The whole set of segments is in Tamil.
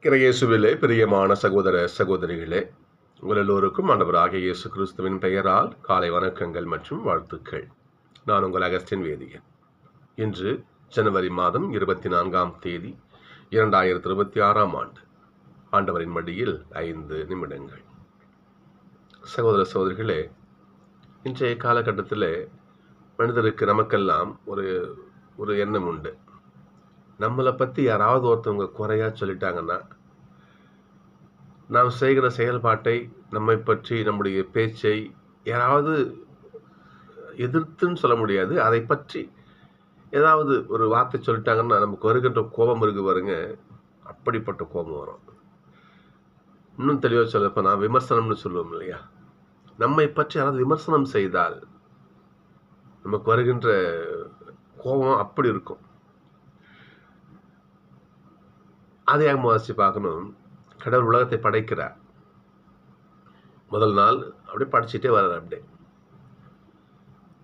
இறையேசுவிலே பிரியமான சகோதர சகோதரிகளே, உங்கள் எல்லோருக்கும் ஆண்டவராகிய இயேசு கிறிஸ்துவின் பெயரால் காலை வணக்கங்கள் மற்றும் வாழ்த்துக்கள். நான் உங்கள் அகஸ்டின் வேதியன். இன்று ஜனவரி மாதம் 24ஆம் தேதி 2026ஆம் ஆண்டு. ஆண்டவரின் மடியில் 5 நிமிடங்கள். சகோதர சகோதரிகளே, இன்றைய காலகட்டத்தில் மனிதருக்கு நமக்கெல்லாம் ஒரு எண்ணம் உண்டு. நம்மளை பற்றி யாராவது ஒருத்தவங்க குறையா சொல்லிட்டாங்கன்னா, நாம் செய்கிற செயல்பாட்டை, நம்மை பற்றி நம்முடைய பேச்சை யாராவது எதிர்த்துன்னு சொல்ல முடியாது, அதை பற்றி ஏதாவது ஒரு வார்த்தை சொல்லிட்டாங்கன்னா நமக்கு வருகின்ற கோபம் இருக்கு பாருங்க, அப்படிப்பட்ட கோபம் வரும். இன்னும் தெளிவாக சொல்லப்போ நான் விமர்சனம்னு சொல்லுவோம் இல்லையா, நம்மை பற்றி யாராவது விமர்சனம் செய்தால் நமக்கு வருகின்ற கோபம் அப்படி இருக்கும். அதையாக வாசித்து பார்க்கணும். கடவுள் உலகத்தை படைக்கிறார். முதல் நாள் அப்படியே படிச்சுட்டே வர்றார். அப்படியே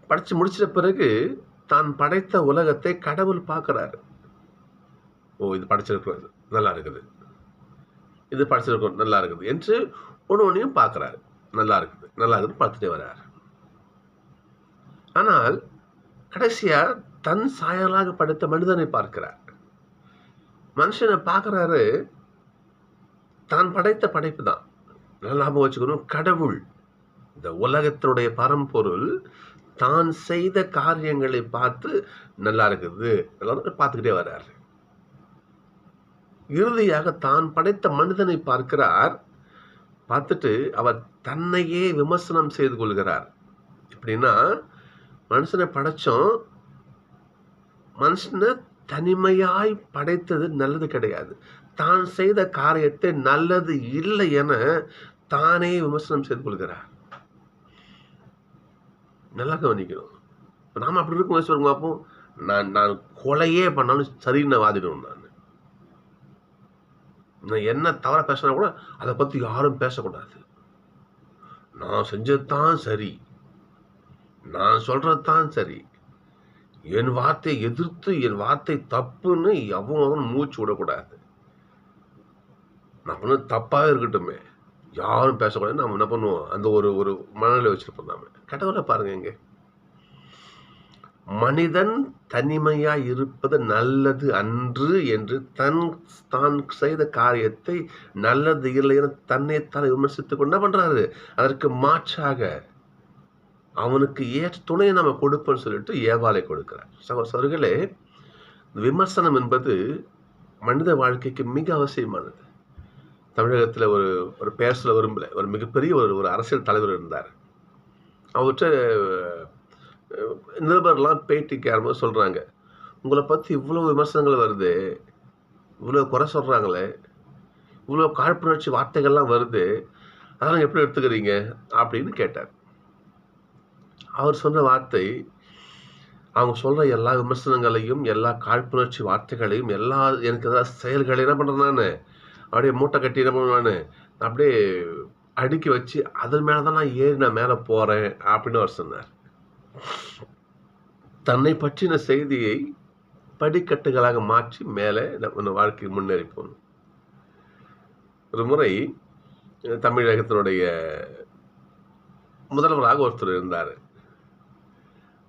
படிச்சு முடிச்சிட்ட பிறகு தான் படைத்த உலகத்தை கடவுள் பார்க்கிறாரு. இது படிச்சிருக்கிறது நல்லா இருக்குது, இது படிச்சிருக்கோம் நல்லா இருக்குது என்று ஒன்றையும் பார்க்கிறாரு. நல்லா இருக்குது பார்த்துட்டே வர்றாரு. ஆனால் கடைசியா தன் சாயலாக படைத்த மனிதனை பார்க்கிறார். மனுஷனை பார்க்குறாரு, தான் படைத்த படைப்பு தான். நல்லா ஞாபகம் வச்சுக்கணும், கடவுள் இந்த உலகத்தினுடைய பரம்பொருள் தான் செய்த காரியங்களை பார்த்து நல்லா இருக்குது பார்த்துக்கிட்டே வர்றாரு. இறுதியாக தான் படைத்த மனிதனை பார்க்கிறார். பார்த்துட்டு அவர் தன்னையே விமர்சனம் செய்து கொள்கிறார். எப்படின்னா, மனுஷனை படைச்சோம், மனுஷனை தனிமையாய் படைத்தது நல்லது கிடையாது, தான் செய்த காரியத்தை நல்லது இல்லை என தானே விமர்சனம் செய்து கொள்கிறார். நல்லா கவனிக்கணும். நாம அப்படி இருக்கும் சொல்லுங்க பார்ப்போம். நான் கொலையே பண்ணாலும் சரின்னு வாதிடுவேன். நான் என்ன தவற பேசினா கூட அதை பத்தி யாரும் பேசக்கூடாது. நான் செஞ்சதுதான் சரி, நான் சொல்றதுதான் சரி, என் வார்த்தையை எதிர்த்து என் வார்த்தை தப்புன்னு எவனும் மூச்சு விடக்கூடாது. நான் பண்ண தப்பாவே இருக்கட்டுமே, யாரும் பேசக்கூடாது. நம்ம என்ன பண்ணுவோம், அந்த ஒரு மனநிலை வச்சிருப்போம். நாம கடவுளை பாருங்க, இங்க மனிதன் தனிமையா இருப்பது நல்லது அன்று என்று தான் செய்த காரியத்தை நல்லது இல்லை என தன்னைத்தான் விமர்சித்துக் கொண்டு என்ன பண்றாரு, அதற்கு மாற்றாக அவனுக்கு ஏற்ற துணையை நம்ம கொடுப்போம்னு சொல்லிட்டு ஏவாளை கொடுக்கிறார். சகோதரர்களே, விமர்சனம் என்பது மனித வாழ்க்கைக்கு மிக அவசியமானது. தமிழகத்தில் ஒரு பேர் சொல்ல விரும்பல, ஒரு மிகப்பெரிய ஒரு அரசியல் தலைவர் இருந்தார். அவர்கிட்ட நிருபர்லாம் பேட்டிக்கு யாருமே சொல்றாங்க, உங்களை பற்றி இவ்வளோ விமர்சனங்கள் வருது, இவ்வளோ குறை சொல்றாங்களே, இவ்வளோ காழ்ப்புணர்ச்சி வார்த்தைகள்லாம் வருது, அதெல்லாம் எப்படி எடுத்துக்கிறீங்க அப்படின்னு கேட்டார். அவர் சொன்ன வார்த்தை, அவங்க சொல்ற எல்லா விமர்சனங்களையும், எல்லா காழ்ப்புணர்ச்சி வார்த்தைகளையும், எல்லா எனக்கு ஏதாவது செயல்களை என்ன பண்றேன், நான் அப்படியே மூட்டை கட்டி என்ன பண்ணுவேன், அப்படியே அடுக்கி வச்சு அதன் மேலதான் நான் ஏறி நான் மேலே போறேன் அப்படின்னு அவர் சொன்னார். தன்னை பற்றின செய்தியை படிக்கட்டுகளாக மாற்றி மேலே நம்ம வாழ்க்கை முன்னேறி போகணும். ஒரு முறை தமிழகத்தினுடைய முதல்வராக ஒருத்தர் இருந்தார்.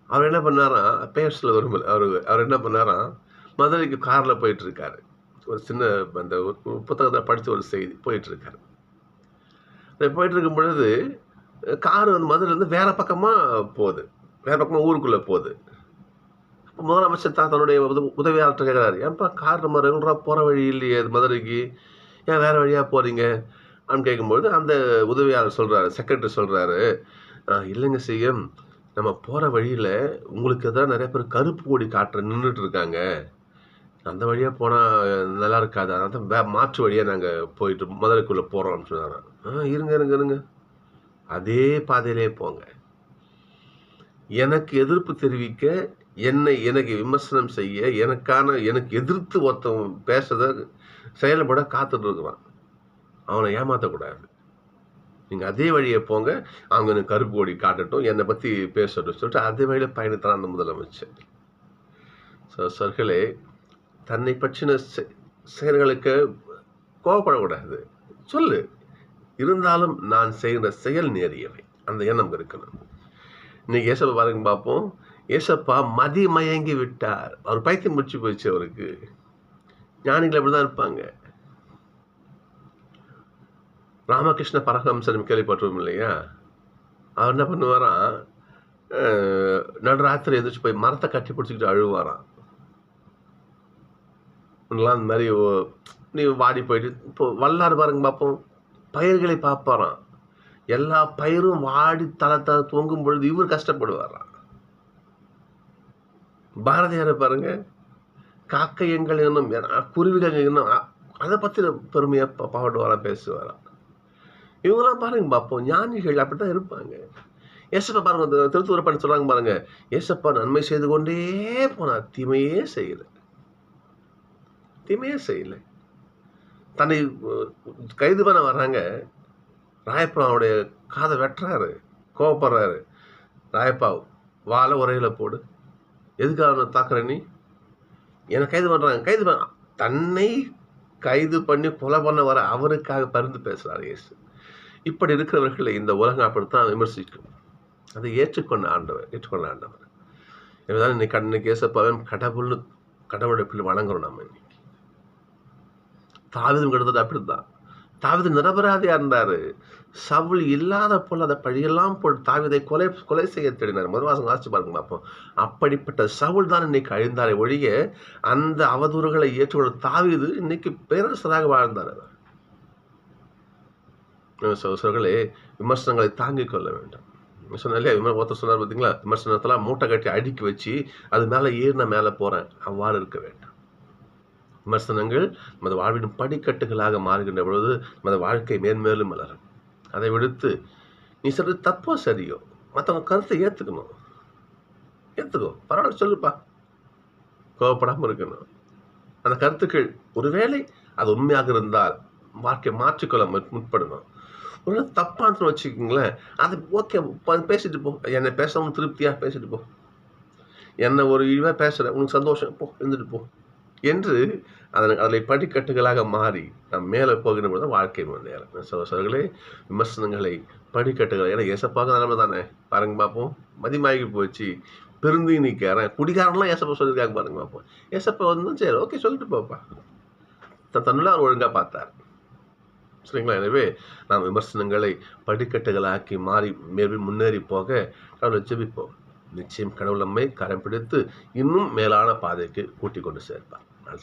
அவர் என்ன பண்ணாரா, பேர் சொல்ல விரும்பல, அவர் என்ன பண்ணாரா, மதுரைக்கு காரில் போயிட்டு இருக்காரு. ஒரு சின்ன அந்த புத்தகத்தை படித்த ஒரு செய்தி போயிட்டு இருக்காரு. போயிட்டு இருக்கும் பொழுது கார் வந்து மதுரையிலேருந்து வேற பக்கமாக போகுது, வேற பக்கமாக ஊருக்குள்ளே போகுது. முதலமைச்சர் தான் தன்னுடைய உதவியாளர்கிட்ட கேட்குறாரு, ஏன்ப்பா கார் நம்ம ரெகுலராக போகிற வழி இல்லையே மதுரைக்கு, ஏன் வேற வழியாக போகிறீங்க அப்படின்னு கேட்கும்பொழுது அந்த உதவியாளர் சொல்கிறாரு, செக்ரட்டரி சொல்கிறாரு, இல்லைங்க சிஎம், நம்ம போகிற வழியில் உங்களுக்கு எதாவது நிறைய பேர் கருப்பு கொடி காட்டுற நின்றுட்டு இருக்காங்க, அந்த வழியாக போனால் நல்லா இருக்காது, அதனால தான் மாற்று வழியாக நாங்கள் போயிட்டு மதுரைக்குள்ளே போகிறோம்னு சொன்னாங்க. இருங்க, அதே பாதையிலே போங்க. எனக்கு எதிர்ப்பு தெரிவிக்க, எனக்கு விமர்சனம் செய்ய, எனக்கு எதிர்த்து ஒருத்தவன் பேசுறத செயல்பட காத்துட்டு இருக்கிறான். அவனை ஏமாற்றக்கூடாது. நீங்கள் அதே வழியை போங்க, அவங்க எனக்கு கருப்பு கொடி காட்டட்டும், என்னை பற்றி பேசட்டும் சொல்லிட்டு அதே வழியில் பயணித்தான் அந்த முதலமைச்சர். சர்களே, தன்னை பற்றின செயல்களுக்கு கோவப்படக்கூடாது. சொல்லு. இருந்தாலும் நான் செய்கிற செயல் நேரியவை. அந்த எண்ணம் இருக்கணும். இன்னைக்கு ஏசப்பா பாருங்க பார்ப்போம். ஏசப்பா மதிமயங்கி விட்டார். அவர் பைத்தியம் முடிச்சு போயிடுச்சு அவருக்கு. ஞானிகள் அப்படிதான் இருப்பாங்க. ராமகிருஷ்ண பரமஹம்சர் கேள்விப்பட்டிருப்போம் இல்லையா? அவர் என்ன பண்ணுவாராம், நடுராத்திரி எதிர்த்து போய் மரத்தை கட்டி பிடிச்சிக்கிட்டு அழுவாராம். அந்த மாதிரி நீ வாடி போயிட்டு இப்போ வல்லாறு பாருங்க பார்ப்போம். பயிர்களை பார்ப்பாராம். எல்லா பயிரும் வாடி தலை தூங்கும் பொழுது இவர் கஷ்டப்படுவாராம். பாரதியாரை பாருங்க, காக்கை எங்கள் இன்னும் குருவிகள் இன்னும் அதை பத்தி பெருமையா பாடுவாரா, பேசுவாராம். இவங்கெல்லாம் பாருங்க பார்ப்போம், ஞானிகள் அப்படித்தான் இருப்பாங்க. ஏசப்பா பாருங்க, திருத்தூரப்பன் சொல்றாங்க பாருங்க, ஏசப்பா நன்மை செய்து கொண்டே போனார், தீமையே செய்யல. தன்னை கைது பண்ண வர்றாங்க. ராயப்பா அவனுடைய காதை வெட்டுறாரு, கோவப்படுறாரு. ராயப்பா வாழை உரையில போடு, எதுக்காக தாக்குற நீ? என்னை கைது பண்றாங்க. தன்னை கைது பண்ணி கொலை பண்ண வர அவருக்காக பரிந்து பேசுறாரு இயேசு. இப்படி இருக்கிறவர்களை இந்த உலகம் அப்படித்தான் விமர்சிக்கும். அதை ஏற்றுக்கொண்ட ஆண்டவர். இதுதான் இன்னைக்கு ஏசப்பாவன் கடவுளுடைய பிள்ளை வணங்குறோம். நம்ம இன்னைக்கு தாவீதும் கிட்டத்தட்ட அப்படித்தான். தாவீது நிரபராதியா இருந்தாரு. சவுல் இல்லாத போல அதை பழியெல்லாம் போட்டு தாவீதை கொலை செய்ய தேடினார். மறுவாசம் வாசிச்சு பாருங்க பார்ப்போம். அப்படிப்பட்ட சவுல் தான் இன்னைக்கு அழிந்தாரை ஒழிய அந்த அவதூறுகளை ஏற்றுக்கொண்ட தாவீது இன்னைக்கு பேரரசராக வாழ்ந்தார். சகோதரர்களே, விமர்சனங்களை தாங்கிக் கொள்ள வேண்டும். ஒருத்தர் சொன்னார் பார்த்தீங்களா, விமர்சனத்தெல்லாம் மூட்டை கட்டி அடுக்கி வச்சு அது மேலே ஏறின மேலே போறேன், அவ்வாறு இருக்க வேண்டாம். விமர்சனங்கள் நமது வாழ்வின் படிக்கட்டுகளாக மாறுகின்ற பொழுது நமது வாழ்க்கை மேன்மேலும் மலரும். அதை விடுத்து நீ சொல்றது தப்போ சரியோ மற்றவங்க கருத்தை ஏற்றுக்கோ, பரவாயில்ல சொல்லுப்பா, கோவப்படாமல் இருக்கணும். அந்த கருத்துக்கள் ஒருவேளை அது உண்மையாக இருந்தால் வாழ்க்கை மாற்றிக்கொள்ள முற்படணும். ஒரு தப்பான்னு வச்சுக்கோங்களேன், அது ஓகே பேசிட்டு போ, என்னை பேசவும் திருப்தியாக பேசிட்டு போ, என்னை ஒரு இழிவாக பேசுகிறேன், உனக்கு சந்தோஷம், போ இருந்துட்டு போ என்று அதில் படிக்கட்டுகளாக மாறி நாம் மேலே போகிற பொழுது வாழ்க்கை முன்னேறும். சகோதரர்களே, விமர்சனங்களை படிக்கட்டுகள், ஏன்னா ஏசப்பாக நிலைமை தானே. பாருங்க பார்ப்போம், மதிமாகி போச்சு, பெருந்தி நிற்கிறேன், குடிகாரன்லாம் ஏசப்பா சொல்லியிருக்காங்க. பாருங்க பார்ப்போம், ஏசப்பா வந்து சரி ஓகே சொல்லிட்டு போப்பா, தன்னுள்ள அவர் ஒழுங்காக பார்த்தார். சரிங்களா? எனவே நாம் விமர்சனங்களை படிக்கட்டுகளாக்கி மாறி மேலும் முன்னேறி போக கடவுளை ஜெபிப்போம். நிச்சயம் கடவுள் நம்மை கரம் பிடித்து இன்னும் மேலான பாதைக்கு கூட்டிக் கொண்டு சேர்ப்பார். நான்